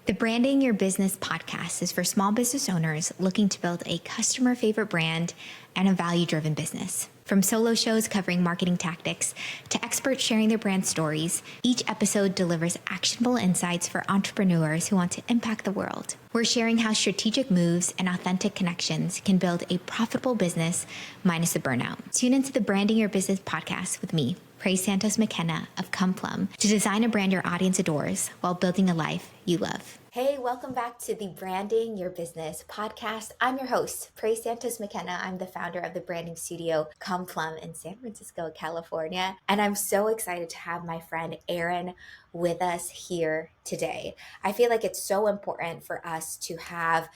The Branding Your Business podcast is for small business owners looking to build a customer favorite brand and a value-driven business. From solo shows covering marketing tactics to experts sharing their brand stories, each episode delivers actionable insights for entrepreneurs who want to impact the world. We're sharing how strategic moves and authentic connections can build a profitable business minus the burnout. Tune into the Branding Your Business podcast with me, Praise Santos McKenna of Come Plum, to design a brand your audience adores while building a life you love. Hey, welcome back to the Branding Your Business podcast. I'm your host, Praise Santos McKenna. I'm the founder of the branding studio Come Plum in San Francisco, California. And I'm so excited to have my friend Erin with us here today. I feel like it's so important for us to have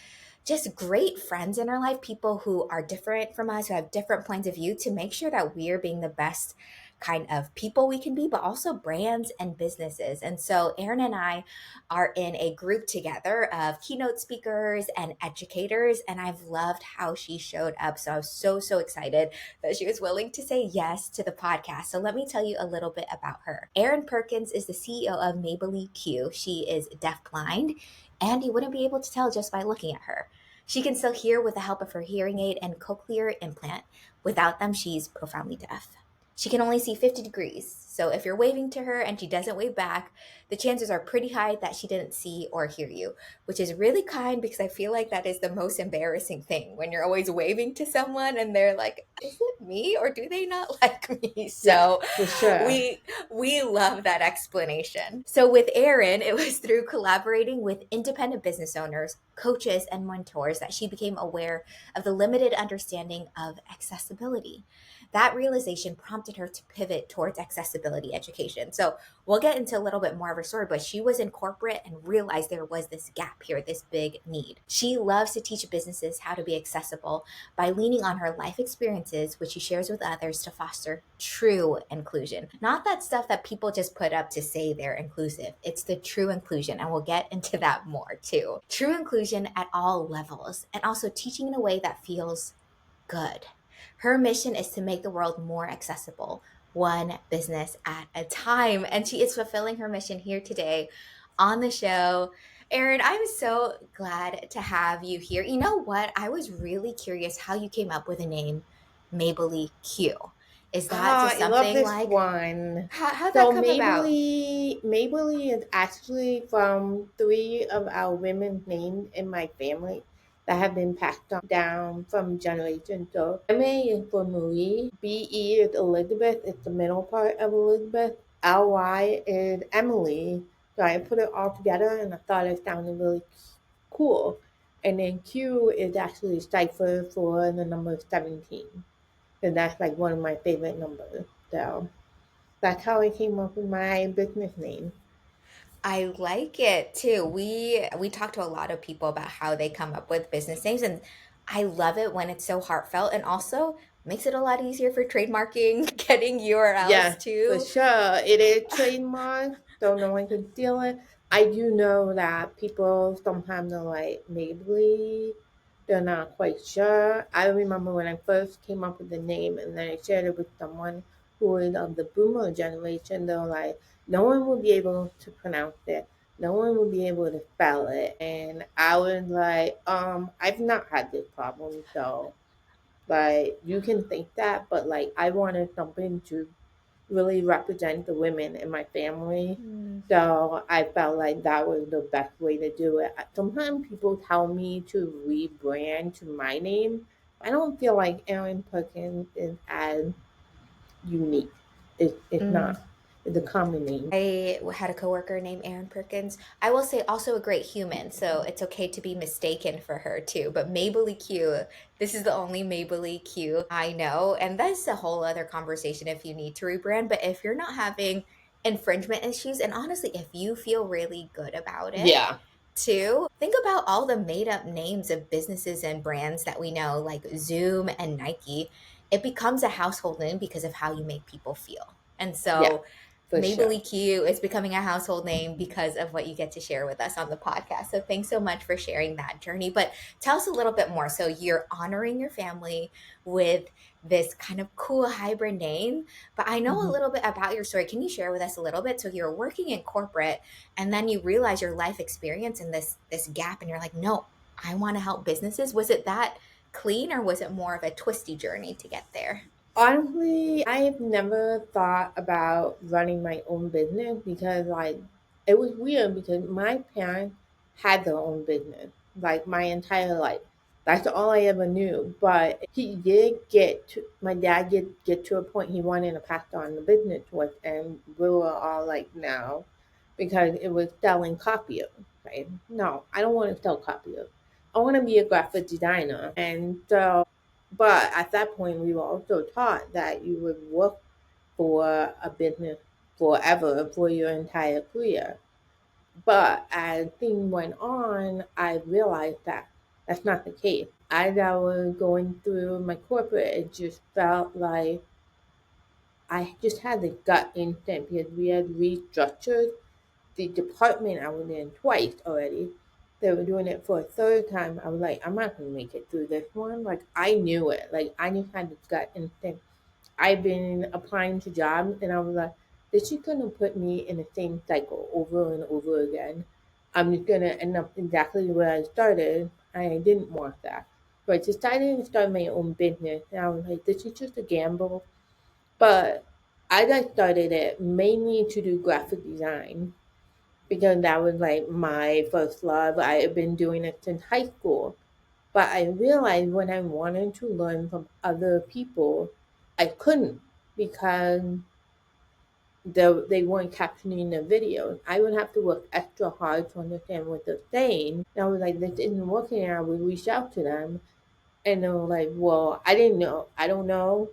just great friends in our life, people who are different from us, who have different points of view, to make sure that we're being the best kind of people we can be, but also brands and businesses. And so Erin and I are in a group together of keynote speakers and educators, and I've loved how she showed up. So I was so excited that she was willing to say yes to the podcast. So let me tell you a little bit about her. Erin Perkins is the CEO of Mabely Q. She is deafblind, and you wouldn't be able to tell just by looking at her. She can still hear with the help of her hearing aid and cochlear implant. Without them, she's profoundly deaf. She can only see 50 degrees, so if you're waving to her and she doesn't wave back, the chances are pretty high that she didn't see or hear you, which is really kind because I feel like that is the most embarrassing thing when you're always waving to someone and they're like, is it me or do they not like me? So for sure. we love that explanation. So with Erin, it was through collaborating with independent business owners, coaches, and mentors that she became aware of the limited understanding of accessibility. That realization prompted her to pivot towards accessibility education. So we'll get into a little bit more of her story, but she was in corporate and realized there was this gap here, this big need. She loves to teach businesses how to be accessible by leaning on her life experiences, which she shares with others to foster true inclusion. Not that stuff that people just put up to say they're inclusive. It's the true inclusion, and we'll get into that more too. True inclusion at all levels, and also teaching in a way that feels good. Her mission is to make the world more accessible, one business at a time. And she is fulfilling her mission here today on the show. Erin, I'm so glad to have you here. You know what? I was really curious how you came up with the name Mabely Q. Is that just I love something this like, one. how'd that So come about? Mabely is actually from three of our women's names in my family that have been passed down from generation. So M-A is for Marie, B-E is Elizabeth, it's the middle part of Elizabeth, L-Y is Emily. So I put it all together and I thought it sounded really cool. And then Q is actually a cipher for the number 17. And that's like one of my favorite numbers. So that's how I came up with my business name. I like it too. We talk to a lot of people about how they come up with business names, and I love it when it's so heartfelt and also makes it a lot easier for trademarking, getting URLs Yeah, for too. sure. It is trademark, so no one can steal it. I do know that people sometimes are like, maybe they're not quite sure. I remember when I first came up with the name and then I shared it with someone who is of the boomer generation, they were like, no one will be able to pronounce it. No one will be able to spell it. And I was like, I've not had this problem, so like you can think that, but like I wanted something to really represent the women in my family. Mm. So I felt like that was the best way to do it. Sometimes people tell me to rebrand to my name. I don't feel like Erin Perkins is as unique. It's Mm. not. It's a common name. I had a coworker named Erin Perkins. I will say also a great human, so it's okay to be mistaken for her too. But Mabely Q, this is the only Mabely Q I know, and that's a whole other conversation if you need to rebrand. But if you're not having infringement issues, and honestly, if you feel really good about it Yeah. too, think about all the made up names of businesses and brands that we know, like Zoom and Nike. It becomes a household name because of how you make people feel. And Yeah. so for sure. Mabely Q is becoming a household name because of what you get to share with us on the podcast. So thanks so much for sharing that journey. But tell us a little bit more. So you're honoring your family with this kind of cool hybrid name, but I know a Mhm. little bit about your story. Can you share with us a little bit? So you're working in corporate and then you realize your life experience and this gap and you're like, "No, I want to help businesses." Was it that clean or was it more of a twisty journey to get there? Honestly, I have never thought about running my own business because, like, it was weird because my parents had their own business, like, my entire life. That's all I ever knew. But he did my dad did get to a point he wanted to pass on the business to us, and we were all like, no, because it was selling copiers, right? No, I don't want to sell copiers. I want to be a graphic designer. And so but at that point, we were also taught that you would work for a business forever for your entire career. But as things went on, I realized that that's not the case. As I was going through my corporate, it just felt like I just had the gut instinct because we had restructured the department I was in twice already. They were doing it for a third time. I was like, I'm not gonna make it through this one. Like I knew it. Like I just had this gut instinct. I've been applying to jobs and I was like, this is gonna put me in the same cycle over and over again. I'm just gonna end up exactly where I started. I didn't want that. So I decided to start my own business and I was like, this is just a gamble. But I got started it mainly to do graphic design because that was like my first love. I had been doing it since high school. But I realized when I wanted to learn from other people, I couldn't because they weren't captioning the videos. I would have to work extra hard to understand what they're saying. And I was like, this isn't working. And I would reach out to them. And they were like, well, I didn't know. I don't know,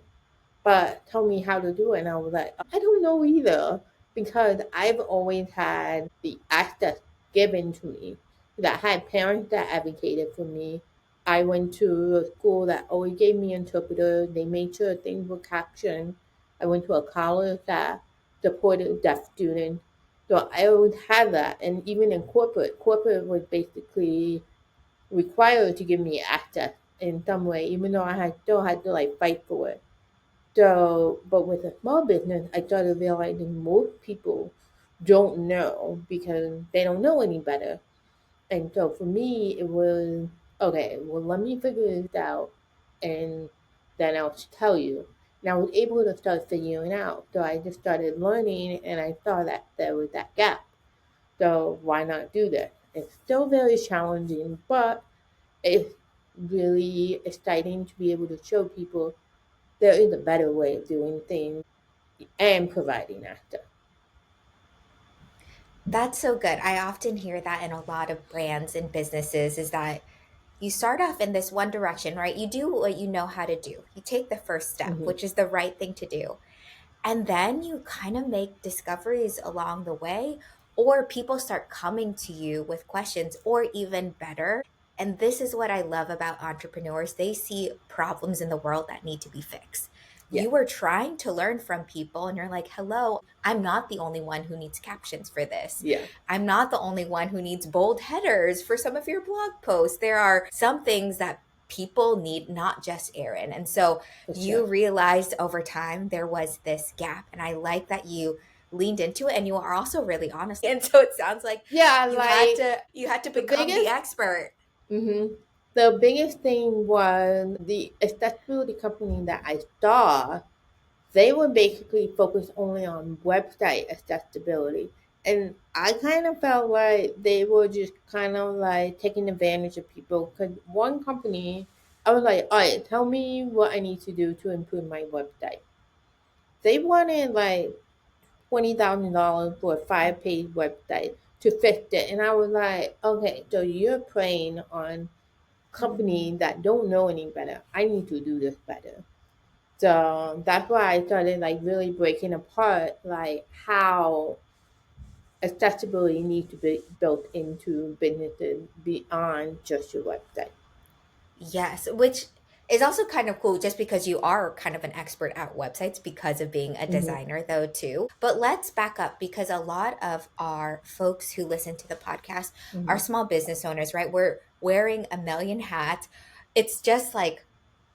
but tell me how to do it. And I was like, I don't know either because I've always had the access given to me. That I had parents that advocated for me. I went to a school that always gave me interpreters. They made sure things were captioned. I went to a college that supported deaf students. So I always had that. And even in corporate was basically required to give me access in some way, even though still had to like fight for it. So, but with a small business, I started realizing most people don't know because they don't know any better. And so for me, it was okay, well, let me figure this out and then I'll tell you. And I was able to start figuring out. So I just started learning and I saw that there was that gap. So why not do that? It's still very challenging, but it's really exciting to be able to show people there is a better way of doing things and providing access. That's so good. I often hear that in a lot of brands and businesses is that you start off in this one direction, right? You do what you know how to do. You take the first step, Hmm. which is the right thing to do. And then you kind of make discoveries along the way, or people start coming to you with questions, or even better. And this is what I love about entrepreneurs. They see problems in the world that need to be fixed. Yeah, You were trying to learn from people, and you're like, hello, I'm not the only one who needs captions for this. yeah, I'm not the only one who needs bold headers for some of your blog posts. There are some things that people need, not just Erin. And so for you sure. realized over time there was this gap. And I like that you leaned into it and you are also really honest. And so it sounds like Yeah, you had like to the become the biggest, expert. hmm the biggest thing was the accessibility company that I saw. They were basically focused only on website accessibility. And I kind of felt like they were just kind of like taking advantage of people. Because one company, I was like, all right, tell me what I need to do to improve my website. They wanted like $20,000 for a 5-page website to fix it. And I was like, okay, so you're preying on companies that don't know any better. I need to do this better. So that's why I started like really breaking apart like how accessibility needs to be built into businesses beyond just your website. Yes, which It's also kind of cool just because you are kind of an expert at websites because of being a Mm-hmm. designer, though, too. But let's back up because a lot of our folks who listen to the podcast are Mm-hmm. small business owners, right? We're wearing a million hats. It's just like,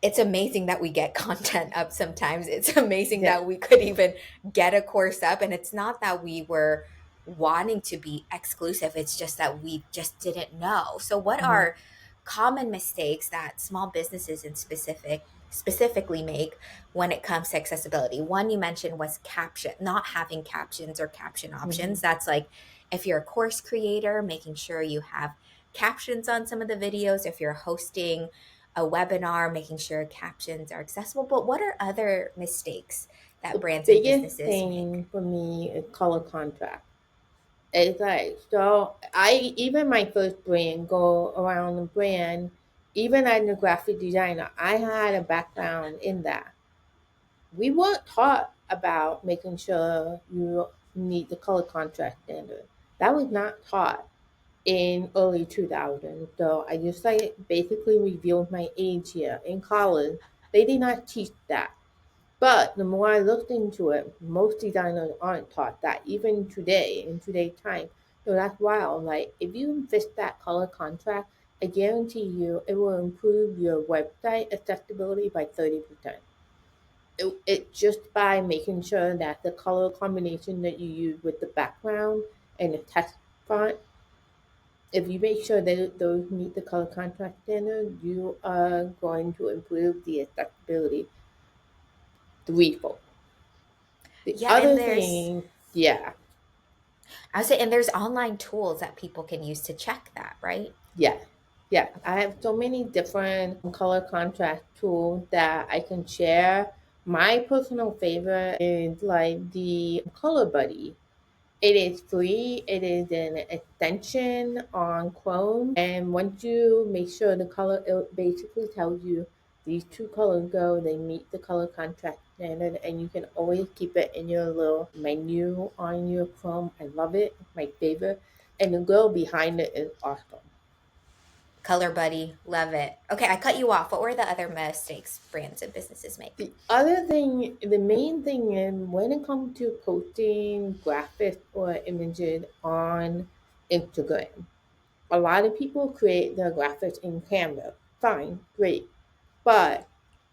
it's amazing that we get content up sometimes. It's amazing Yeah. that we could even get a course up. And it's not that we were wanting to be exclusive, it's just that we just didn't know. So, what Mm-hmm. are common mistakes that small businesses in specifically make when it comes to accessibility? One you mentioned was caption, not having captions or caption Mm-hmm. options. That's like if you're a course creator, making sure you have captions on some of the videos. If you're hosting a webinar, making sure captions are accessible. But what are other mistakes that The brands and biggest businesses make? thing for me is color contrast. It's like, so I, even my first brand, go around the brand, even as a graphic designer, I had a background in that. We weren't taught about making sure you meet the color contrast standard. That was not taught in early 2000s. So I just like basically revealed my age here. In college, they did not teach that. But the more I looked into it, most designers aren't taught that, even today, in today's time. So that's wild. Like, if you fix that color contrast, I guarantee you it will improve your website accessibility by 30%. It just by making sure that the color combination that you use with the background and the text font, if you make sure that those meet the color contrast standard, you are going to improve the accessibility threefold. The Yeah, and other there's thing, yeah, I would say, and there's online tools that people can use to check that, right? yeah, yeah. I have so many different color contrast tools that I can share. My personal favorite is like the Color Buddy. It is free. It is an extension on Chrome. And once you make sure the color, it basically tells you these two colors go, they meet the color contrast standard, and you can always keep it in your little menu on your Chrome. I love it. It's my favorite. And the girl behind it is awesome. Color Buddy, love it. Okay, I cut you off. What were the other mistakes brands and businesses make? The other thing, the main thing is when it comes to posting graphics or images on Instagram, a lot of people create their graphics in Canva. Fine, great. But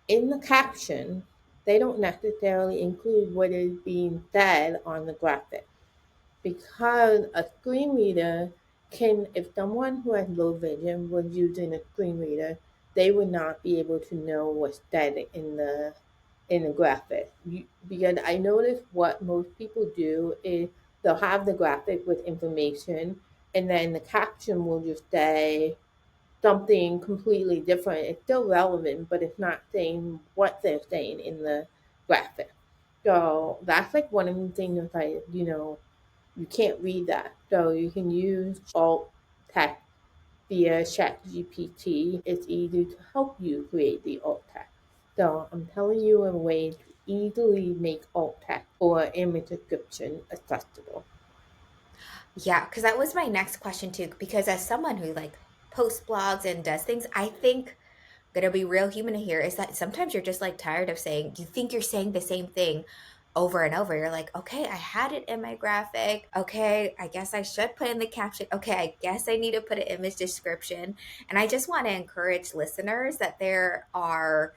in the caption, they don't necessarily include what is being said on the graphic. Because a screen reader can, if someone who has low vision was using a screen reader, they would not be able to know what's said in the graphic. Because I notice what most people do is they'll have the graphic with information, and then the caption will just say something completely different. It's still relevant, but it's not saying what they're saying in the graphic. So that's like one of the things that's like, you can't read that. So you can use alt text via ChatGPT. It's easy to help you create the alt text. So I'm telling you a way to easily make alt text or image description accessible. Yeah, because that was my next question too. Because as someone who like posts blogs and does things, I think gonna be real human here is that sometimes you're just like tired of saying, you think you're saying the same thing over and over. You're like, okay, I had it in my graphic. Okay, I guess I should put in the caption. Okay, I guess I need to put an image description. And I just want to encourage listeners that there are,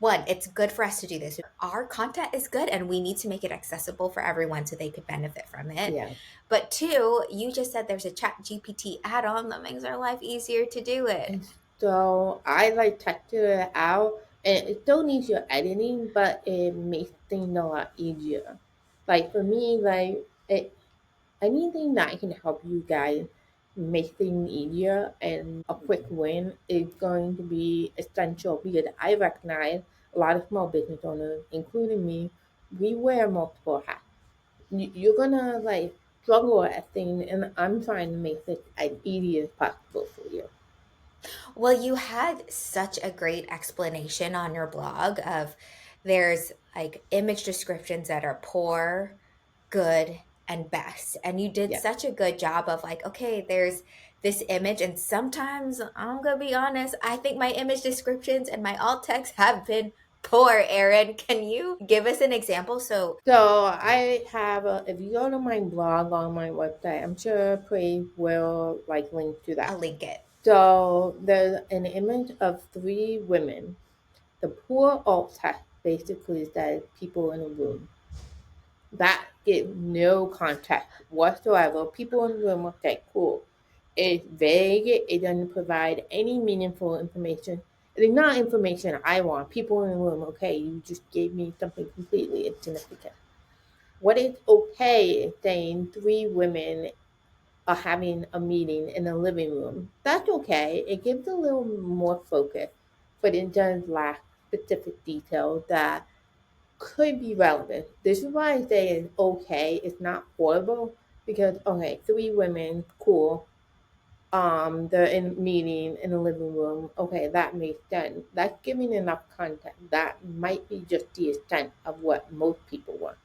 one, it's good for us to do this. Our content is good and we need to make it accessible for everyone so they could benefit from it. Yeah. But two, you just said there's a chat GPT add-on that makes our life easier to do it. And so I like tested it out, and it still needs your editing, but it makes things a lot easier. Like for me, like anything that can help you guys make things easier and a quick win is going to be essential because I recognize a lot of small business owners, including me, we wear multiple hats. You're gonna like struggle at things, and I'm trying to make it as easy as possible for you. Well, you had such a great explanation on your blog of there's like image descriptions that are poor, good, and best. And you did Yeah. such a good job of like, okay, there's this image. And sometimes, I'm going to be honest, I think my image descriptions and my alt text have been poor. Erin, can you give us an example? So I have if you go to my blog on my website, I'm sure Pray will like link to I'll that. link it. So there's an image of three women. The poor alt text basically says people in a room. That gives no context whatsoever. People in the room, okay, cool. It's vague. It doesn't provide any meaningful information. It is not information I want. People in the room, okay, you just gave me something completely insignificant. What is okay is saying three women are having a meeting in a living room. That's okay. It gives a little more focus, but it does lack specific detail that could be relevant. This is why I say it's okay. It's not horrible because okay, three women, cool. They're in a meeting in the living room. Okay, that makes sense. That's giving enough content. That might be just the extent of what most people want.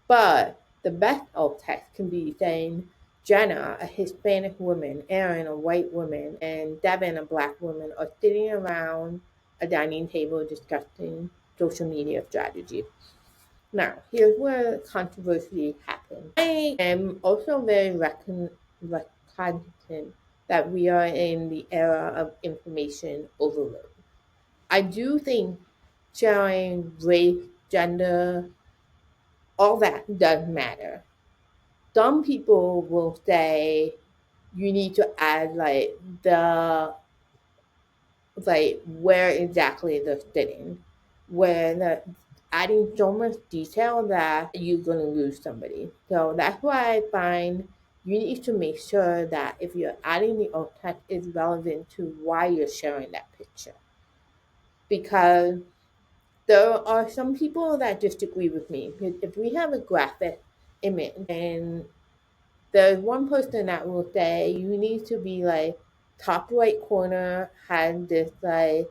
But the best of text can be saying Jenna, a Hispanic woman, Erin, a white woman, and Devin, a black woman, are sitting around a dining table discussing social media strategy. Now, here's where controversy happens. I am also very cognizant that we are in the era of information overload. I do think sharing race, gender, all that does matter. Some people will say you need to add like where exactly they're sitting, where the adding so much detail that you're gonna lose somebody. So that's why I find you need to make sure that if you're adding the alt text, it's relevant to why you're sharing that picture. Because there are some people that disagree with me. Because if we have a graphic image and there's one person that will say you need to be like top right corner has this like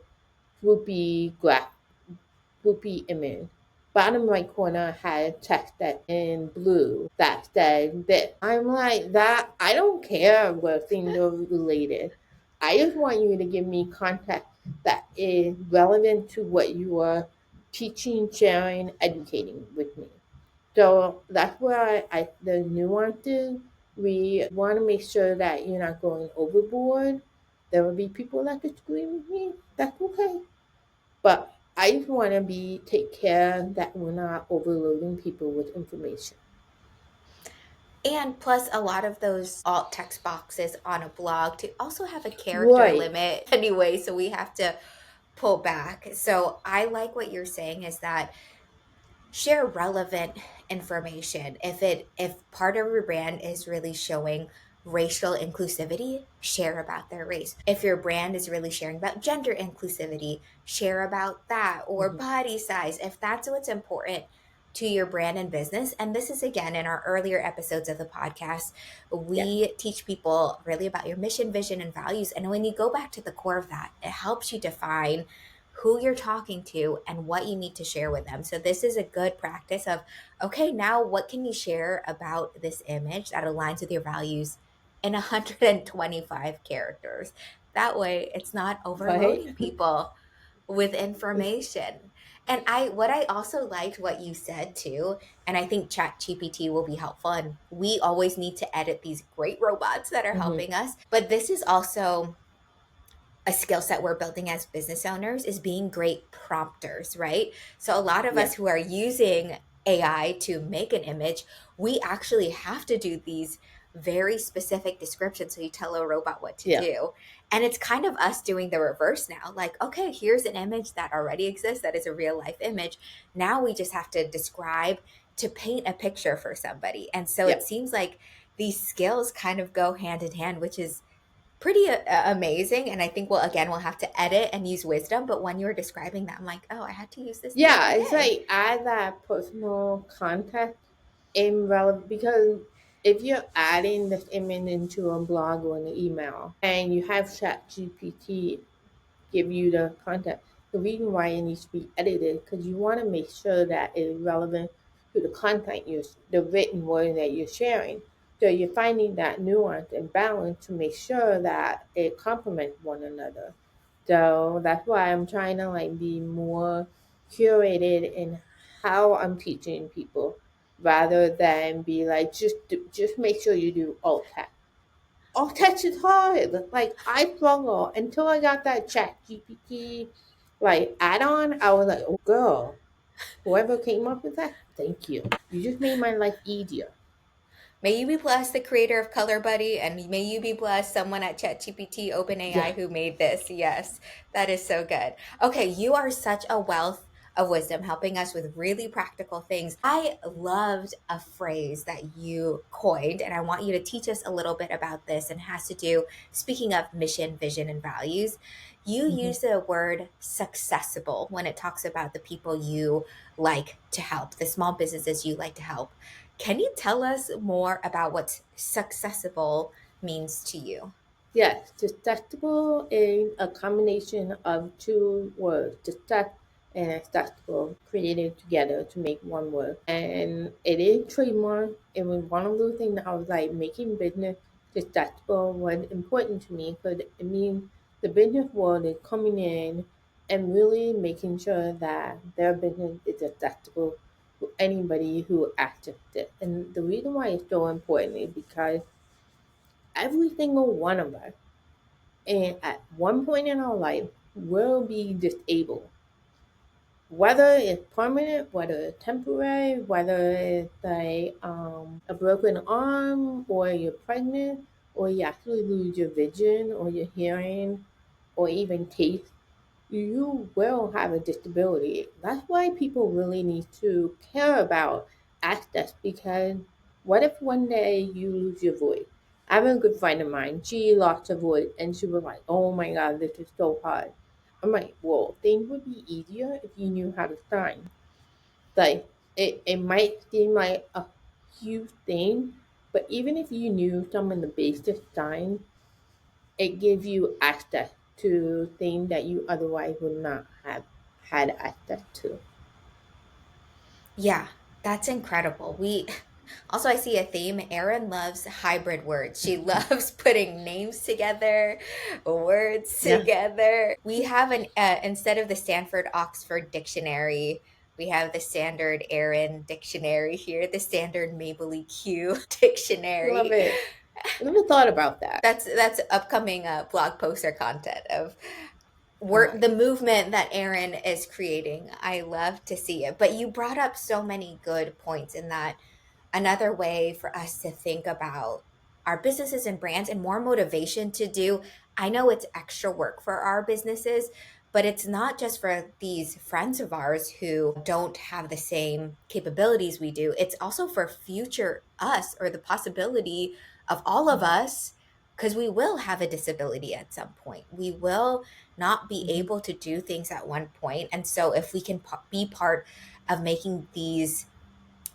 droopy droopy image. Bottom right corner has text that in blue that says this. I'm like that. I don't care where things are related. I just want you to give me context that is relevant to what you are teaching, sharing, educating with me. So that's where the nuances. We want to make sure that you're not going overboard. There will be people that disagree with me. That's okay. But I just want to be take care that we're not overloading people with information. And plus, a lot of those alt text boxes on a blog to also have a character Right. limit anyway, so we have to pull back. So I like what you're saying is that share relevant information. If part of your brand is really showing racial inclusivity, share about their race. If your brand is really sharing about gender inclusivity, share about that, or Hmm. body size if that's what's important to your brand and business. And this is again in our earlier episodes of the podcast, Yeah. we teach people really about your mission, vision, and values. And when you go back to the core of that, it helps you define who you're talking to and what you need to share with them. So this is a good practice of, okay, now what can you share about this image that aligns with your values in 125 characters? That way it's not Right. overloading people with information. And I also liked what you said too, and I think Chat GPT will be helpful. And we always need to edit these great robots that are Hmm. helping us. But this is also a skill set we're building as business owners is being great prompters, right? So a lot of Yeah. us who are using AI to make an image, we actually have to do these very specific descriptions so you tell a robot what to Yeah. do. And it's kind of us doing the reverse now. Like, okay, here's an image that already exists that is a real life image. Now we just have to describe to paint a picture for somebody. And so Yeah. it seems like these skills kind of go hand in hand, which is pretty amazing. And I think we'll have to edit and use wisdom. But when you were describing that, I'm like, oh, I had to use this the Yeah. other It's day. like add that personal context in relevant because if you're adding this image into a blog or an email and you have Chat GPT give you the content. The reason why it needs to be edited because you want to make sure that it is relevant to the content the written word that you're sharing. So you're finding that nuance and balance to make sure that it complements one another. So that's why I'm trying to like be more curated in how I'm teaching people rather than be like just make sure you do alt text. Alt text is hard. Like I struggle until I got that chat GPT like add on, I was like, oh girl, whoever came up with that, thank you. You just made my life easier. May you be blessed, the creator of Color Buddy, and may you be blessed, someone at ChatGPT, Yeah. OpenAI, who made this. Yes, that is so good. Okay, you are such a wealth of wisdom, helping us with really practical things. I loved a phrase that you coined, and I want you to teach us a little bit about this. And has to do, speaking of mission, vision, and values, you Mhm. use the word successible when it talks about the people you like to help, the small businesses you like to help. Can you tell us more about what successible means to you? Yes, detectable is a combination of two words, detect and accessible, created together to make one word. And it is trademark. It was one of those things that I was like making business detectable was important to me because it means the business world is coming in and really making sure that their business is detectable to anybody who accesses it. And the reason why it's so important is because every single one of us and at one point in our life will be disabled. Whether it's permanent, whether it's temporary, whether it's like a broken arm, or you're pregnant, or you actually lose your vision, or your hearing, or even taste, you will have a disability. That's why people really need to care about access because what if one day you lose your voice? I have a good friend of mine, she lost her voice and she was like, oh my God, this is so hard. I'm like, well, things would be easier if you knew how to sign. Like, it might seem like a huge thing, but even if you knew some of the basic signs, it gives you access to things that you otherwise would not have had access to. Yeah, that's incredible. We also, I see a theme. Erin loves hybrid words. She loves putting names together, words Yeah. together. We have an instead of the Stanford Oxford Dictionary, we have the standard Erin dictionary here, the standard Mabely Q Love dictionary. it. I never thought about that. That's upcoming blog poster content of All work, right. the movement that Erin is creating. I love to see it. But you brought up so many good points in that another way for us to think about our businesses and brands and more motivation to do. I know it's extra work for our businesses, but it's not just for these friends of ours who don't have the same capabilities we do. It's also for future us, or the possibility of all of Mhm. us, because we will have a disability at some point. We will not be Mhm. able to do things at one point. And so if we can be part of making these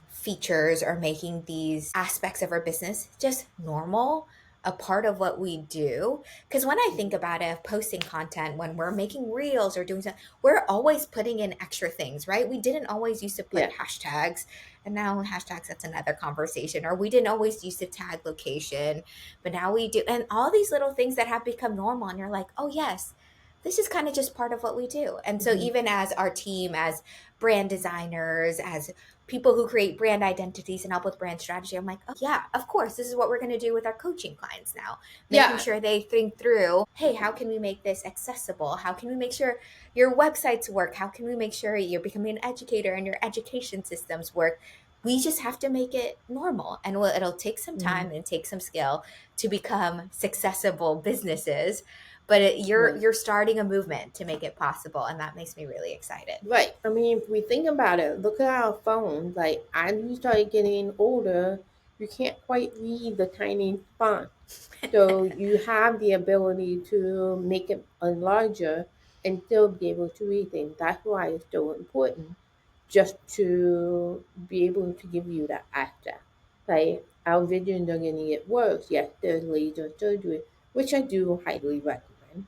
features or making these aspects of our business just normal, a part of what we do. Because when I think Mhm. about it, of posting content, when we're making reels or doing something, we're always putting in extra things, right? We didn't always used to put Yeah. hashtags, and now hashtags, that's another conversation. Or we didn't always used to tag location, but now we do. And all these little things that have become normal, and you're like, oh, yes. This is kind of just part of what we do. And so, Mhm. even as our team, as brand designers, as people who create brand identities and help with brand strategy, I'm like, oh, yeah, of course, this is what we're going to do with our coaching clients now, making Yeah. sure they think through, hey, how can we make this accessible? How can we make sure your websites work? How can we make sure you're becoming an educator and your education systems work? We just have to make it normal, and it'll take some Mhm. time and take some skill to become successful businesses, but Right. you're starting a movement to make it possible, and that makes me really excited. Right. I mean, if we think about it, look at our phones. Like, as you started getting older, you can't quite read the tiny font. So you have the ability to make it a larger and still be able to read things. That's why it's so important just to be able to give you that access. Like our vision are getting it worse. Yes, there's laser surgery, which I do highly recommend.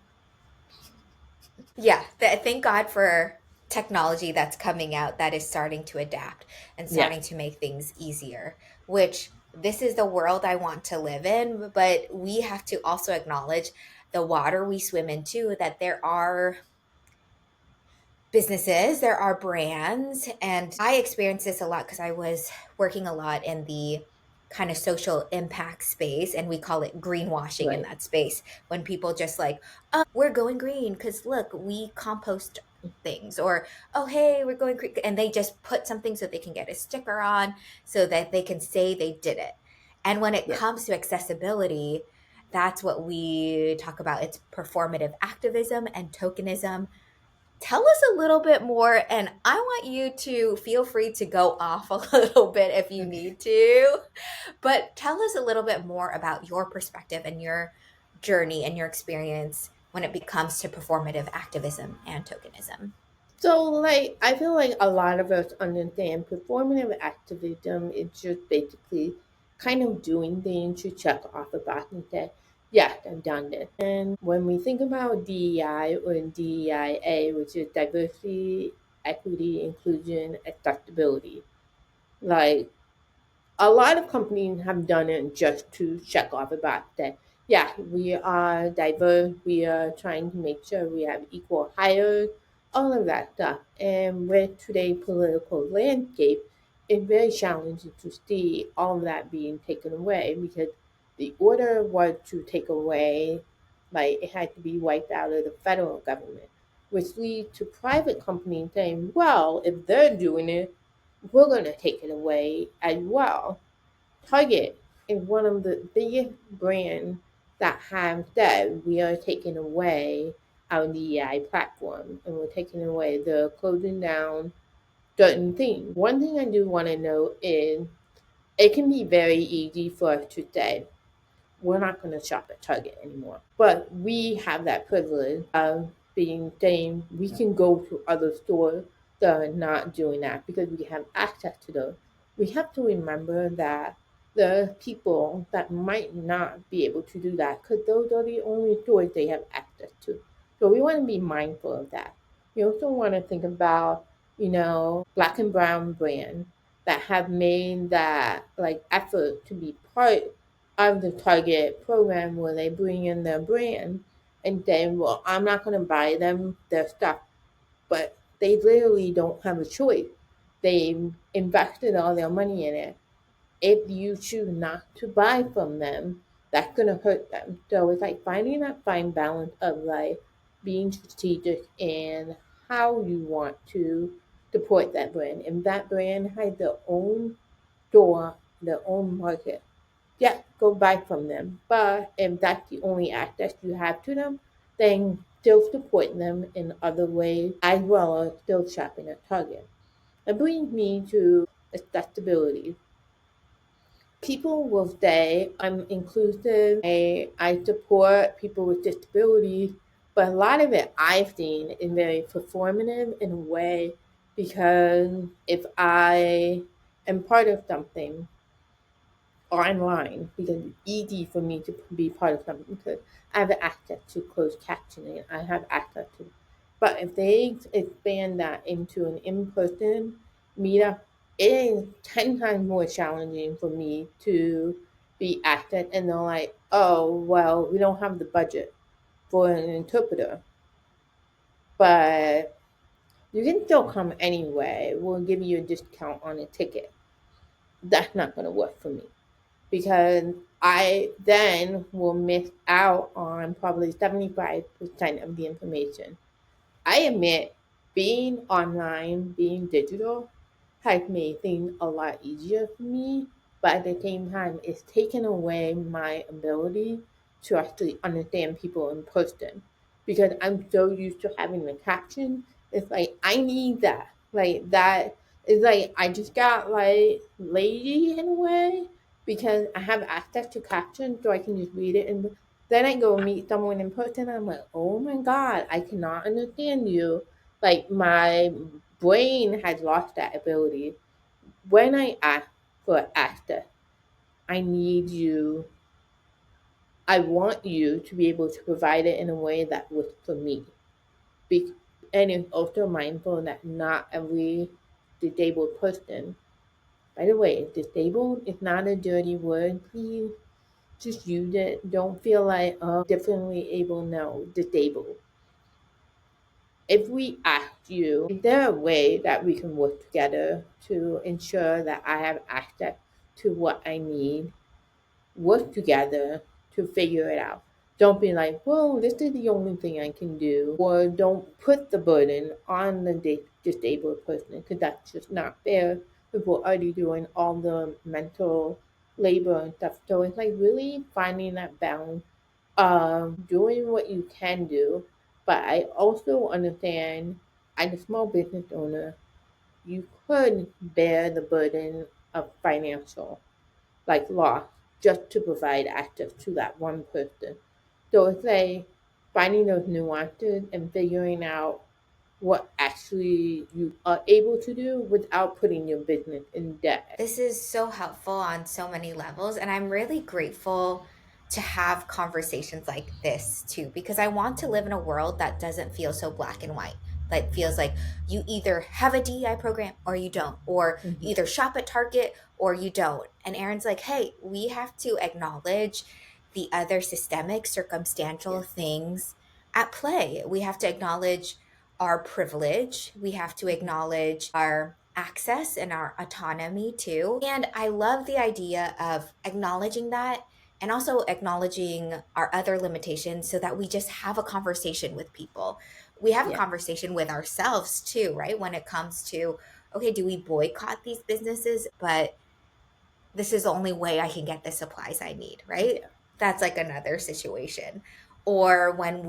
Yeah, thank God for technology that's coming out that is starting to adapt and Yeah. starting to make things easier, which this is the world I want to live in, but we have to also acknowledge the water we swim into, that there are businesses, there are brands. And I experienced this a lot because I was working a lot in the kind of social impact space, and we call it greenwashing in Right. that space, when people just like, oh, we're going green because look, we compost things, or oh, hey, we're going green, and they just put something so they can get a sticker on so that they can say they did it. And when it Yeah. comes to accessibility, that's what we talk about. It's performative activism and tokenism. Tell us a little bit more, and I want you to feel free to go off a little bit if you Okay. need to, but tell us a little bit more about your perspective and your journey and your experience when it comes to performative activism and tokenism. So, like, I feel like a lot of us understand performative activism is just basically kind of doing things to check off a box and say, yes, I've done this. And when we think about DEI or DEIA, which is diversity, equity, inclusion, accessibility, like, a lot of companies have done it just to check off a box that, yeah, we are diverse, we are trying to make sure we have equal hires, all of that stuff. And with today's political landscape, it's very challenging to see all of that being taken away, because the order was to take away, like, it had to be wiped out of the federal government, which leads to private companies saying, well, if they're doing it, we're going to take it away as well. Target is one of the biggest brands that have said we are taking away our DEI platform, and we're taking away the closing down certain things. One thing I do want to note is it can be very easy for us to say, we're not going to shop at Target anymore. But we have that privilege of being saying we can go to other stores that are not doing that because we have access to those. We have to remember that there are people that might not be able to do that because those are the only stores they have access to. So we want to be mindful of that. We also want to think about, black and brown brands that have made that like effort to be part of the Target program where they bring in their brand and say, well, I'm not going to buy them their stuff, but they literally don't have a choice. They invested all their money in it. If you choose not to buy from them, that's going to hurt them. So it's like finding that fine balance of like being strategic in how you want to support that brand. If that brand has their own store, their own market, yeah, go buy from them. But if that's the only access you have to them, then still support them in other ways as well as still shopping at Target. That brings me to accessibility. People will say I'm inclusive, I support people with disabilities, but a lot of it I've seen is very performative in a way, because if I am part of something online, because it's easy for me to be part of something because I have access to closed captioning. I have access to, but if they expand that into an in-person meetup, it is 10 times more challenging for me to be access. And they're like, oh, well, we don't have the budget for an interpreter, but you can still come anyway. We'll give you a discount on a ticket. That's not going to work for me, because I then will miss out on probably 75% of the information. I admit being online, being digital, has made things a lot easier for me, but at the same time, it's taken away my ability to actually understand people in person, because I'm so used to having the caption. It's like, I need that. Like, that is like, I just got like lazy in a way because I have access to captions so I can just read it. And then I go meet someone in person. I'm like, oh my God, I cannot understand you. Like, my brain has lost that ability. When I ask for access, I need you, I want you to be able to provide it in a way that works for me. Be- and it's also mindful that not every disabled person By the way, disabled is not a dirty word. Please just use it. Don't feel like, differently able. No, disabled. If we ask you, is there a way that we can work together to ensure that I have access to what I need? Work together to figure it out. Don't be like, well, this is the only thing I can do, or don't put the burden on the disabled person because that's just not fair. People are already doing all the mental labor and stuff. So it's like really finding that balance of doing what you can do. But I also understand as a small business owner, you could bear the burden of financial like loss just to provide access to that one person. So it's like finding those nuances and figuring out what actually you are able to do without putting your business in debt. This is so helpful on so many levels. And I'm really grateful to have conversations like this too, because I want to live in a world that doesn't feel so black and white. That feels like you either have a DEI program or you don't, or Mhm. you either shop at Target or you don't. And Erin's like, hey, we have to acknowledge the other systemic, circumstantial Yeah, things at play. We have to acknowledge our privilege. We have to acknowledge our access and our autonomy too. And I love the idea of acknowledging that and also acknowledging our other limitations so that we just have a conversation with people. We have a yeah, conversation with ourselves too, right? When it comes to, okay, do we boycott these businesses? But this is the only way I can get the supplies I need, right? yeah, That's like another situation. Or when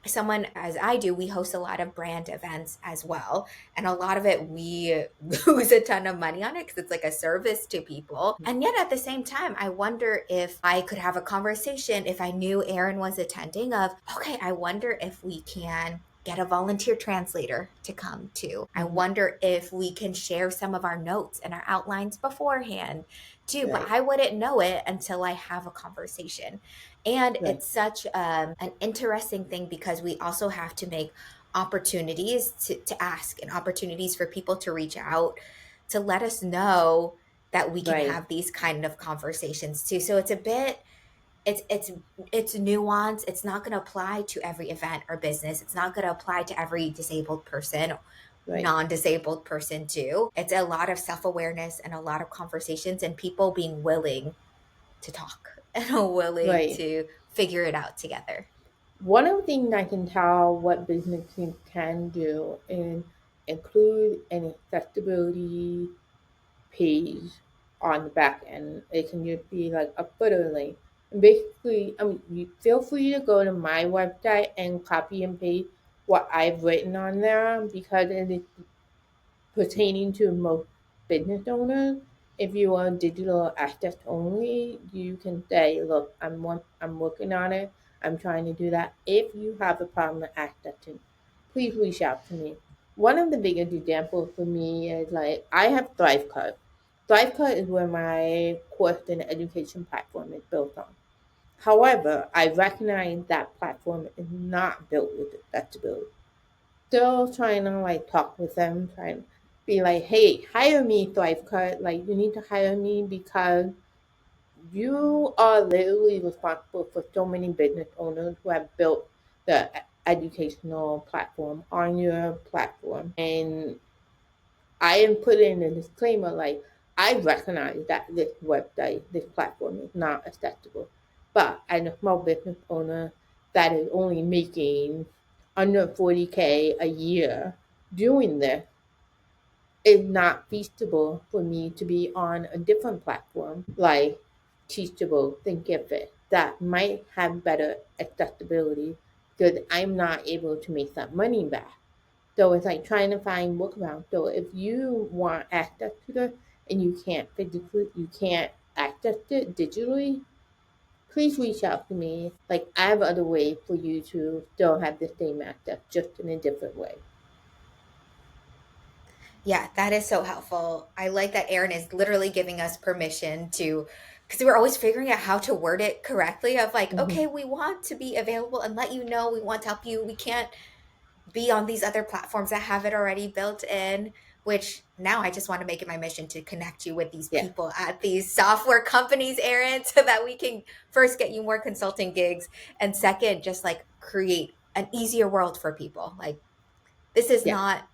someone as I do, we host a lot of brand events as well. And a lot of it, we lose a ton of money on it because it's like a service to people. And yet at the same time, I wonder if I could have a conversation if I knew Erin was attending of, okay, I wonder if we can get a volunteer translator to come too. I mhm, wonder if we can share some of our notes and our outlines beforehand too, but right, I wouldn't know it until I have a conversation. And right, it's such an interesting thing because we also have to make opportunities to ask and opportunities for people to reach out to let us know that we can right, have these kind of conversations too. So it's a bit it's nuance. It's not going to apply to every event or business. It's not going to apply to every disabled person, right, non-disabled person too. It's a lot of self-awareness and a lot of conversations and people being willing to talk and willing right. to figure it out together. One of the things I can tell what businesses can do is include an accessibility page on the back end. It can just be like a footer link. And basically, I mean, you feel free to go to my website and copy and paste what I've written on there because it is pertaining to most business owners. If you are digital access only, you can say, "Look, I'm working on it. I'm trying to do that. If you have a problem with accessing, please reach out to me." One of the biggest examples for me is like I have ThriveCard. ThriveCard is where my course and education platform is built on. However, I recognize that platform is not built with accessibility. Still trying to like talk with them, trying to be like, hey, hire me, ThriveCut. Like, you need to hire me because you are literally responsible for so many business owners who have built the educational platform on your platform. And I am putting a disclaimer like, I recognize that this website, this platform is not accessible. But as a small business owner that is only making under 40K a year doing this, it's not feasible for me to be on a different platform like Teachable, Thinkific that might have better accessibility because I'm not able to make that money back. So it's like trying to find workarounds. So if you want access to it and you can't physically, you can't access it digitally, please reach out to me. Like I have other ways for you to still have the same access, just in a different way. Yeah, that is so helpful. I like that Erin is literally giving us permission to, because we're always figuring out how to word it correctly of like, Hmm. okay, we want to be available and let you know we want to help you. We can't be on these other platforms that have it already built in. which now I just want to make it my mission to connect you with these Yeah. people at these software companies, Erin, so that we can first get you more consulting gigs, and second, just like create an easier world for people. Like this is Yeah. not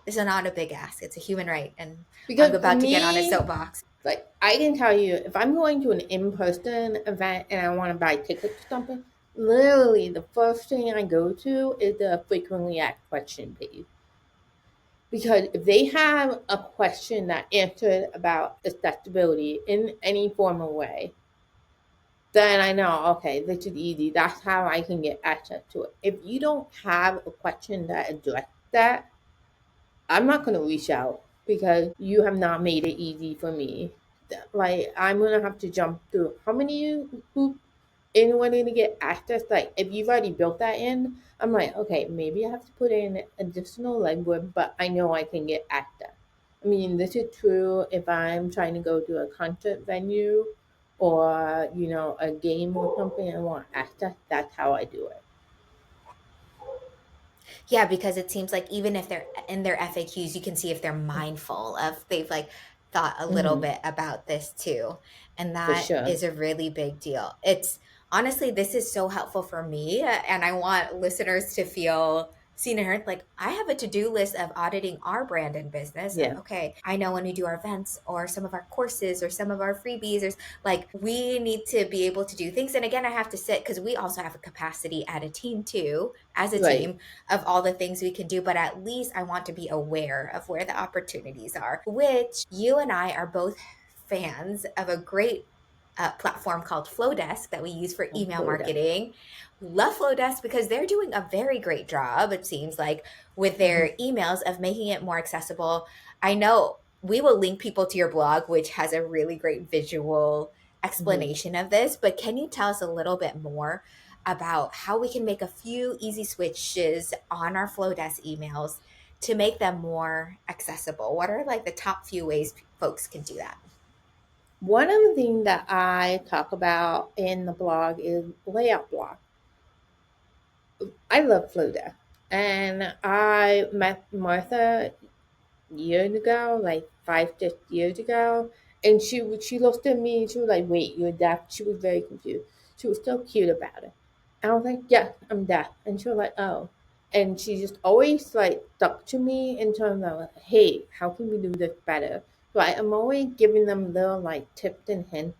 this is not a big ask. It's a human right. And I'm Because for about to get on a me, soapbox. like I can tell you, if I'm going to an in-person event and I want to buy tickets or something, literally the first thing I go to is the frequently asked question page. Because if they have a question that answered about accessibility in any formal way, then I know, okay, this is easy. That's how I can get access to it. If you don't have a question that addresses that, I'm not going to reach out because you have not made it easy for me. Like, I'm going to have to jump through how many hoops in order to get access. Like, if you've already built that in, I'm like, okay, maybe I have to put in additional legwork, but I know I can get access. I mean, this is true if I'm trying to go to a concert venue or, a game or something and want access. That's how I do it. Yeah, because it seems like even if they're in their FAQs, you can see if they're mindful of they've like thought a little Hmm. bit about this too. And For that sure. is a really big deal. It's honestly, this is so helpful for me. And I want listeners to feel seen and heard. Like I have a to-do list of auditing our brand and business. And Yeah. okay, I know when we do our events or some of our courses or some of our freebies, or like we need to be able to do things. And again, I have to sit because we also have a capacity at a team too, as a Right. team of all the things we can do, but at least I want to be aware of where the opportunities are, which you and I are both fans of a great platform called Flowdesk that we use for email Florida. marketing. Love Flowdesk because they're doing a very great job, it seems like, with Hmm. their emails of making it more accessible. I know we will link people to your blog, which has a really great visual Hmm. explanation of this, but can you tell us a little bit more about how we can make a few easy switches on our Flowdesk emails to make them more accessible? What are like the top few ways folks can do that? One of the things that I talk about in the blog is layout block. I love Flowdesk. And I met Martha years ago, like 5, 6 years ago. And she looked at me and she was like, wait, you're deaf? She was very confused. She was so cute about it. And I was like, yeah, I'm deaf. And she was like, oh. And she just always like stuck to me in terms of like, hey, how can we do this better? So I'm always giving them little like tips and hints,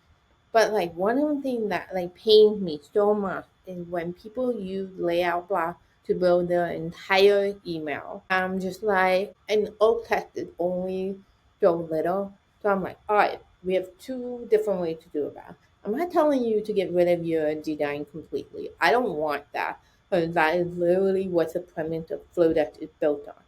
but like one of the things that like pains me so much is when people use layout block to build their entire email. I'm just like, and alt text is only so little. So I'm like, all right, we have two different ways to do that. I'm not telling you to get rid of your design completely. I don't want that. Because that is literally what the premise of Flowdesk is built on.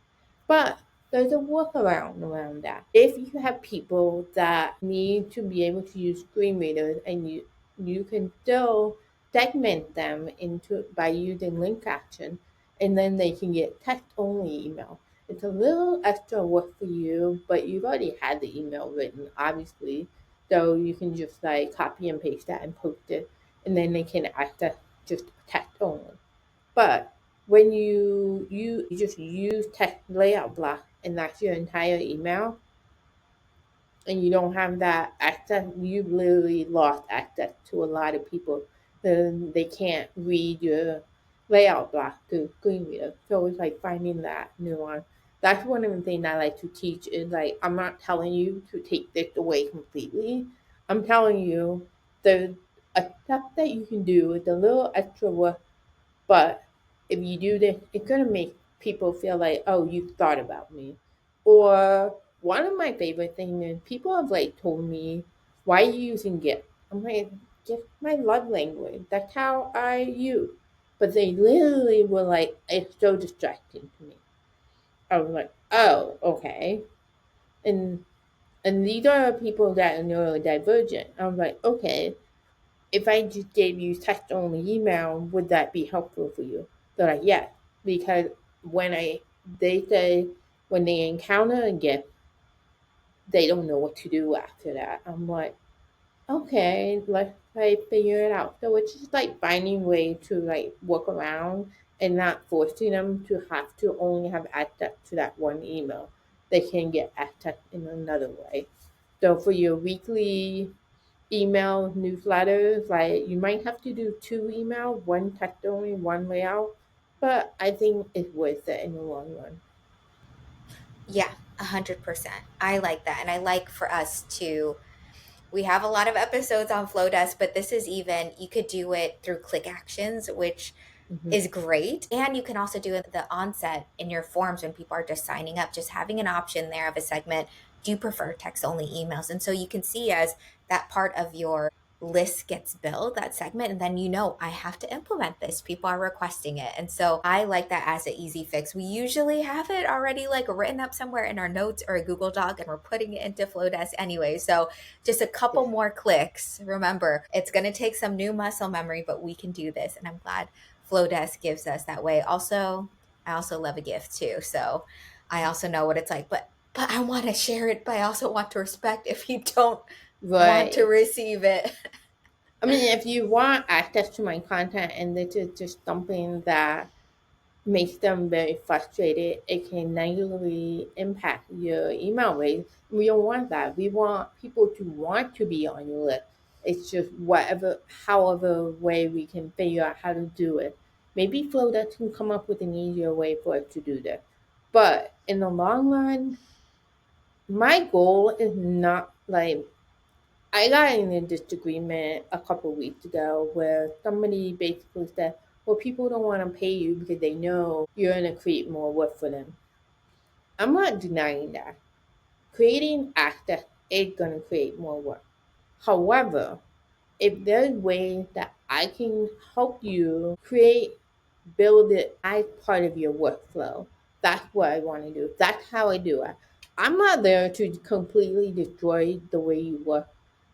But there's a workaround around that. If you have people that need to be able to use screen readers and you can still segment them into by using link action and then they can get text only email. It's a little extra work for you, but you've already had the email written, obviously. So you can just like copy and paste that and post it and then they can access just text only. But when you just use text layout block and that's your entire email and you don't have that access, you've literally lost access to a lot of people. Then they can't read your layout block through screen reader. So it's like finding that nuance. That's one of the things I like to teach is like I'm not telling you to take this away completely. I'm telling you there's a stuff that you can do with a little extra work, but if you do this, it's gonna make people feel like, oh, you thought about me. Or one of my favorite things is people have like told me, why are you using GIF? I'm like, GIF my love language. That's how I use. But they literally were like, it's so distracting to me. I was like, oh, okay. And and these are people that are neurodivergent. I was like, okay, if I just gave you text only email, would that be helpful for you? They're like, yes, because when they say when they encounter a gift, they don't know what to do after that. I'm like, okay, let's like figure it out. So it's just like finding way to like work around and not forcing them to have to only have access to that one email. they can get access in another way. So for your weekly email newsletters, like you might have to do 2 email, one text only, one layout, but I think it's worth it in the long run. Yeah, 100%. I like that. And I like for us to, we have a lot of episodes on Flowdesk, but this is even, you could do it through click actions, which Mm-hmm. is great. And you can also do it the onset in your forms when people are just signing up, just having an option there of a segment. Do you prefer text only emails? And so you can see as that part of your list gets built, that segment, and then I have to implement this. People are requesting it. And so I like that as an easy fix. We usually have it already like written up somewhere in our notes or a Google Doc, and we're putting it into Flowdesk anyway. So just a couple Yeah. more clicks. Remember, it's going to take some new muscle memory, but we can do this. And I'm glad Flowdesk gives us that way. Also, I also love a gift too. So I also know what it's like, but I want to share it, but I also want to respect if you don't want to Right. receive it. I mean, if you want access to my content and this is just something that makes them very frustrated, it can negatively impact your email rate. We don't want that. We want people to want to be on your list. It's just however way we can figure out how to do it. Maybe Flowdesk can come up with an easier way for us to do that. But in the long run, my goal is not like I got in a disagreement a couple weeks ago where somebody basically said, well, people don't want to pay you because they know you're going to create more work for them. I'm not denying that. Creating access is going to create more work. However, if there's ways that I can help you build it as part of your workflow, that's what I want to do. That's how I do it. I'm not there to completely destroy the way you work.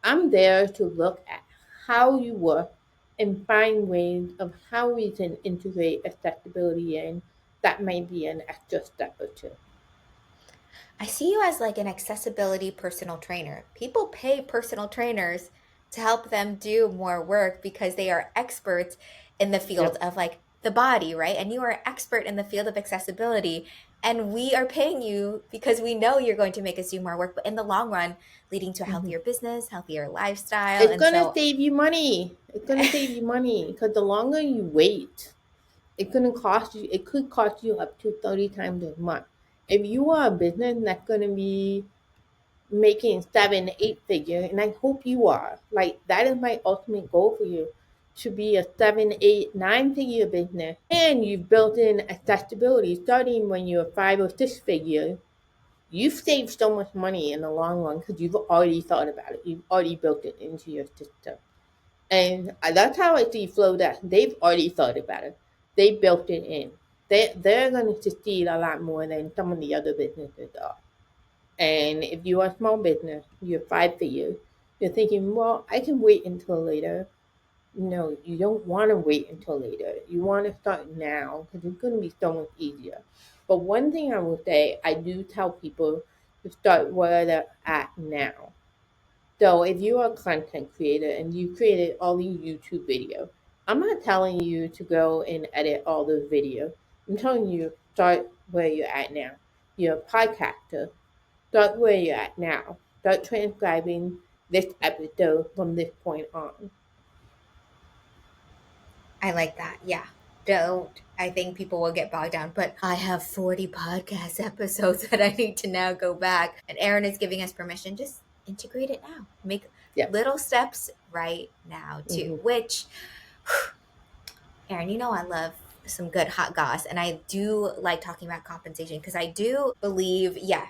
I'm there to look at how you work and find ways of how we can integrate accessibility in. That might be an extra step or two. I see you as like an accessibility personal trainer. People pay personal trainers to help them do more work because they are experts in the field Yep. of like the body, right? And you are an expert in the field of accessibility. And we are paying you because we know you're going to make us do more work, but in the long run, leading to a Mhm. healthier business, healthier lifestyle. It's And gonna so, save you money. It's gonna save you money because the longer you wait, it's gonna cost you. It could cost you up to 30 times as much. If you are a business that's gonna be making 7, 8 figure, and I hope you are. Like that is my ultimate goal for you, to be a 7, 8, 9 figure business, and you've built in accessibility starting when you're 5 or 6 figure. You've saved so much money in the long run because you've already thought about it. You've already built it into your system. And that's how I see Flowdesk. They've already thought about it. They built it in. They're going to succeed a lot more than some of the other businesses are. And if you're a small business, you're 5 figures, you're thinking, well, I can wait until later. No, you don't want to wait until later. You want to start now because it's going to be so much easier. But one thing I will say, I do tell people to start where they're at now. So if you're a content creator and you created all these YouTube videos, I'm not telling you to go and edit all those videos. I'm telling you start where you're at now. You're a podcaster. Start where you're at now. Start transcribing this episode from this point on. I like that. Yeah. Don't. I think people will get bogged down, but I have 40 podcast episodes that I need to now go back. And Erin is giving us permission. Just integrate it now. Make Yep. little steps right now, too, Mm-hmm. which, Erin, I love some good hot goss. And I do like talking about compensation because I do believe, yeah,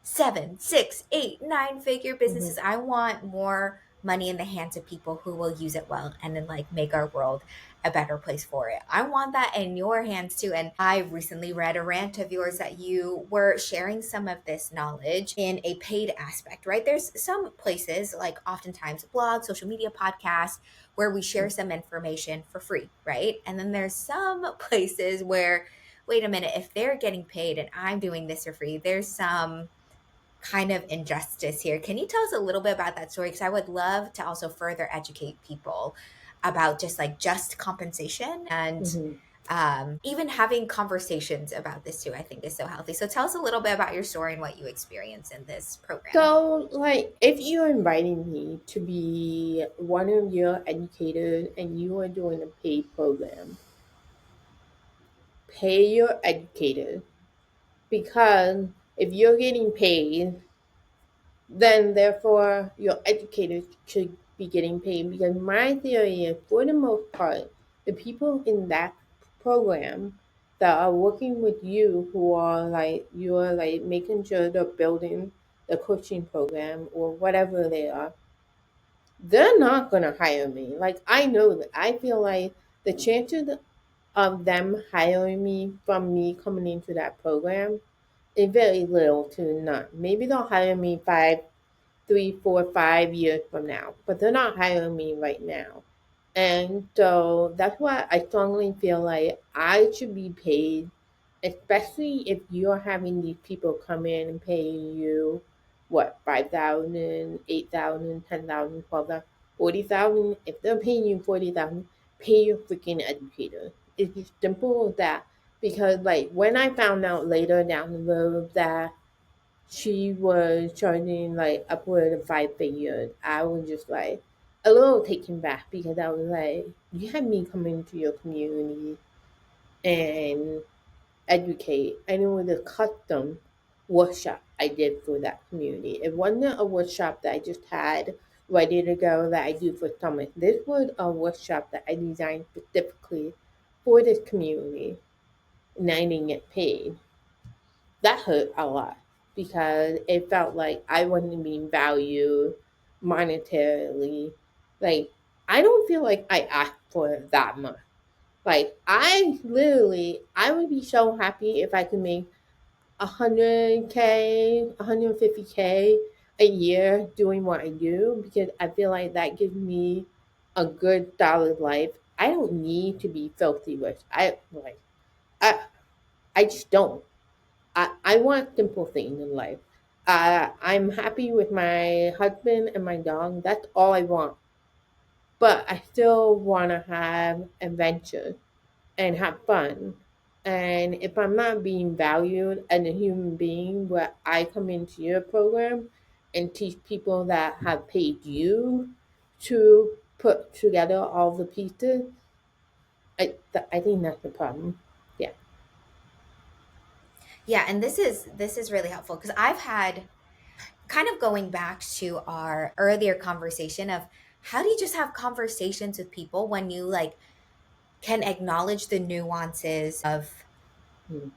7, 6, 8, 9 figure Mm-hmm. businesses. I want more money in the hands of people who will use it well and then like make our world a better place for it. I want that in your hands too. And I recently read a rant of yours that you were sharing some of this knowledge in a paid aspect, right? There's some places like oftentimes blogs, social media podcasts where we share some information for free, right? And then there's some places where, wait a minute, if they're getting paid and I'm doing this for free, there's some kind of injustice here. Can you tell us a little bit about that story? Because I would love to also further educate people about just like just compensation and Mm-hmm. Even having conversations about this too, I think is so healthy. So tell us a little bit about your story and what you experienced in this program. So, like, if you're inviting me to be one of your educators and you are doing a paid program, pay your educators, because if you're getting paid, then therefore your educators should be getting paid. Because my theory is, for the most part, the people in that program that are working with you, who are like, you're like making sure they're building the coaching program or whatever they are, they're not going to hire me. Like, I know that. I feel like the chances of them hiring me from me coming into that program is very little to none. Maybe they'll hire me 3, 4, 5 years from now, but they're not hiring me right now. And so that's why I strongly feel like I should be paid, especially if you're having these people come in and pay you what, 5,000, 8,000, 10,000, 12,000, 40,000. If they're paying you 40,000, pay your freaking educator. It's just simple as that. Because like when I found out later down the road that she was charging like upward of 5 figures, I was just like a little taken back, because I was like, you had me come into your community and educate. And it was a custom workshop I did for that community. It wasn't a workshop that I just had ready to go that I do for summit. This was a workshop that I designed specifically for this community, and I didn't get paid. That hurt a lot, because it felt like I wasn't being valued monetarily. Like, I don't feel like I asked for that much. Like, I would be so happy if I could make 100K, 150K a year doing what I do, because I feel like that gives me a good solid life. I don't need to be filthy rich. I I just don't. I want simple things in life. I'm happy with my husband and my dog. That's all I want. But I still want to have adventure and have fun. And if I'm not being valued as a human being, where I come into your program and teach people that have paid you to put together all the pieces, I think that's the problem. Yeah. Yeah, and this is really helpful because I've had, kind of going back to our earlier conversation of how do you just have conversations with people when you like can acknowledge the nuances of Mm.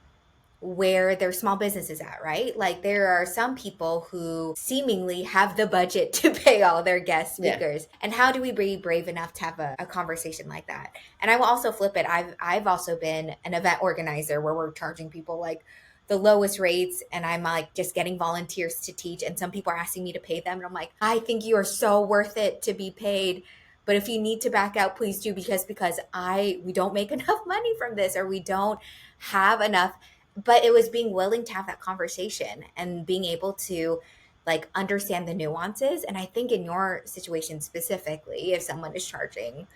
where their small business is at, right? Like there are some people who seemingly have the budget to pay all their guest Yeah. speakers. And how do we be brave enough to have a conversation like that? And I will also flip it. I've also been an event organizer where we're charging people like the lowest rates, and I'm like just getting volunteers to teach, and some people are asking me to pay them, and I'm like, I think you are so worth it to be paid, but if you need to back out, please do, because I we don't make enough money from this, or we don't have enough. But it was being willing to have that conversation and being able to like understand the nuances. And I think in your situation specifically, if someone is charging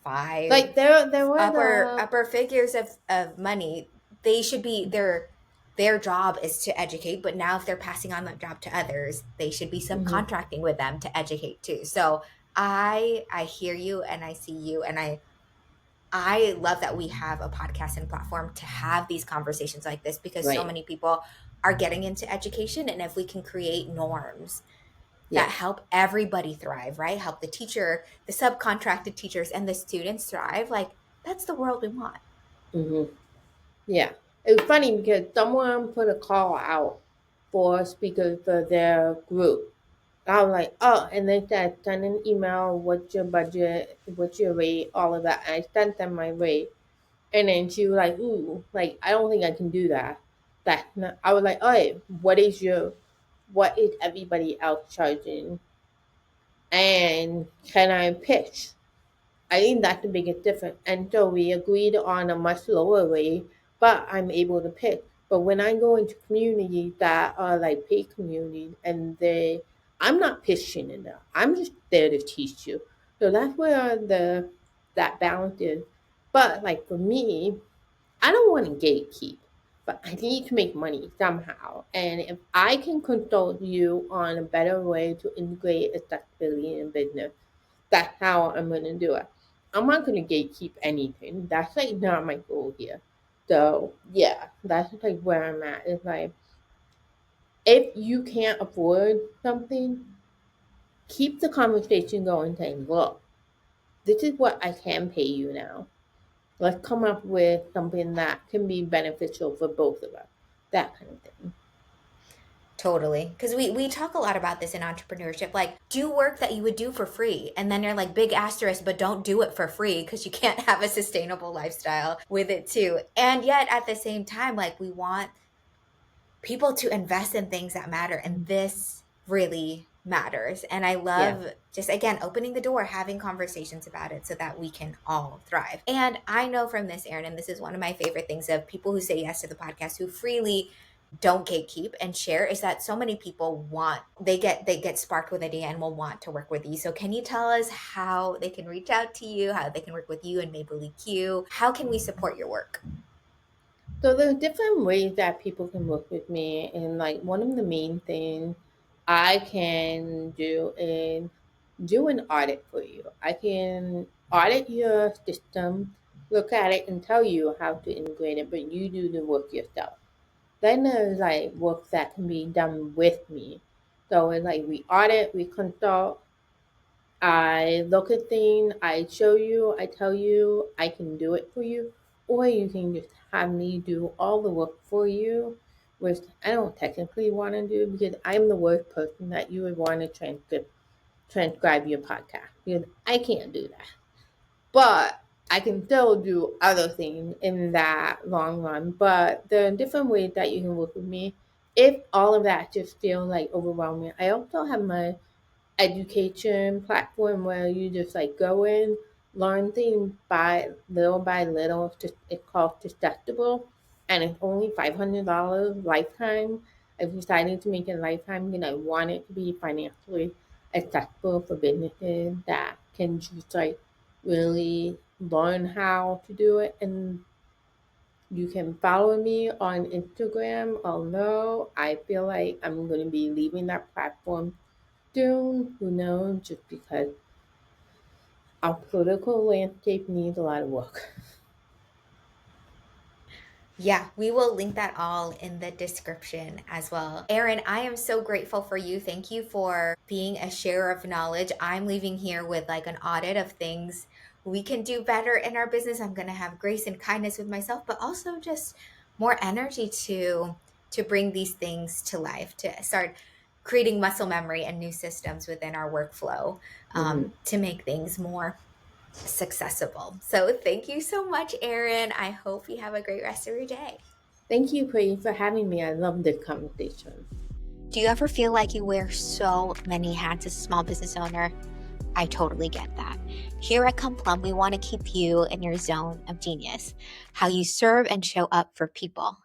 five Like there was upper figures of money, they should be their job is to educate. But now if they're passing on that job to others, they should be mhm. subcontracting with them to educate too. So I hear you and I see you, and I love that we have a podcast and platform to have these conversations like this, because so Right. many people are getting into education. And if we can create norms that Yeah. help everybody thrive, right? Help the teacher, the subcontracted teachers, and the students thrive, like that's the world we want. hmm Yeah. It was funny because someone put a call out for speakers for their group. I was like, oh, and they said, send an email, what's your budget, what's your rate, all of that. And I sent them my rate. And then she was like, ooh, like, I don't think I can do that. I was like, all right, what is everybody else charging? And can I pitch? I think that's the biggest difference. And so we agreed on a much lower rate, but I'm able to pick. But when I go into communities that are like paid communities, I'm not pitching enough. I'm just there to teach you. So that's where that balance is. But like for me, I don't want to gatekeep, but I need to make money somehow. And if I can consult you on a better way to integrate accessibility in business, that's how I'm going to do it. I'm not going to gatekeep anything. That's like not my goal here. So yeah, that's like where I'm at. It's like if you can't afford something, keep the conversation going saying, look, this is what I can pay you now. Let's come up with something that can be beneficial for both of us. That kind of thing. Totally. Because we talk a lot about this in entrepreneurship. Like, do work that you would do for free. And then you're like, big asterisk, but don't do it for free because you can't have a sustainable lifestyle with it too. And yet at the same time, like, we want people to invest in things that matter. And this really matters. And I Yeah. love just, again, opening the door, having conversations about it so that we can all thrive. And I know from this, Erin, and this is one of my favorite things of people who say yes to the podcast, who freely don't gatekeep and share, is that so many people want, they get sparked with idea and will want to work with you. So can you tell us how they can reach out to you, how they can work with you and Mabely Q? How can we support your work? So there's different ways that people can work with me, and like one of the main things I can do is do an audit for you. I can audit your system, look at it, and tell you how to integrate it, but you do the work yourself. Then there's like work that can be done with me. So it's like we audit, we consult, I look at things, I show you, I tell you, I can do it for you, or you can just have me do all the work for you, which I don't technically want to do because I'm the worst person that you would want to transcribe your podcast because I can't do that. But I can still do other things in that long run. But there are different ways that you can work with me. If all of that just feels like overwhelming, I also have my education platform where you just like go in, learn things by little. It's called Susceptible, and it's only $500 lifetime. I've decided to make it lifetime because I want it to be financially accessible for businesses that can just like really learn how to do it. And you can follow me on Instagram, although I feel like I'm going to be leaving that platform soon, who knows, just because our political landscape needs a lot of work. Yeah, we will link that all in the description as well. Erin, I am so grateful for you. Thank you for being a sharer of knowledge. I'm leaving here with like an audit of things we can do better in our business. I'm going to have grace and kindness with myself, but also just more energy to bring these things to life, to start creating muscle memory and new systems within our workflow, Hmm. to make things more successible. So thank you so much, Erin. I hope you have a great rest of your day. Thank you, Queen, for having me. I love this conversation. Do you ever feel like you wear so many hats as a small business owner? I totally get that. Here at Come Plum, we want to keep you in your zone of genius, how you serve and show up for people.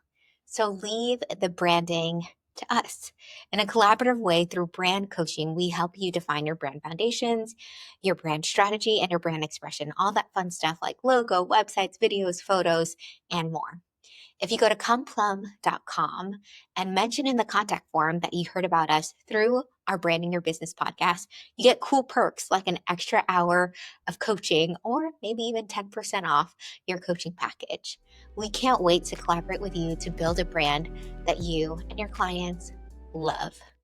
So leave the branding to us. In a collaborative way through brand coaching, we help you define your brand foundations, your brand strategy, and your brand expression, all that fun stuff like logo, websites, videos, photos, and more. If you go to comeplum.com and mention in the contact form that you heard about us through our Branding Your Business podcast, you get cool perks like an extra hour of coaching or maybe even 10% off your coaching package. We can't wait to collaborate with you to build a brand that you and your clients love.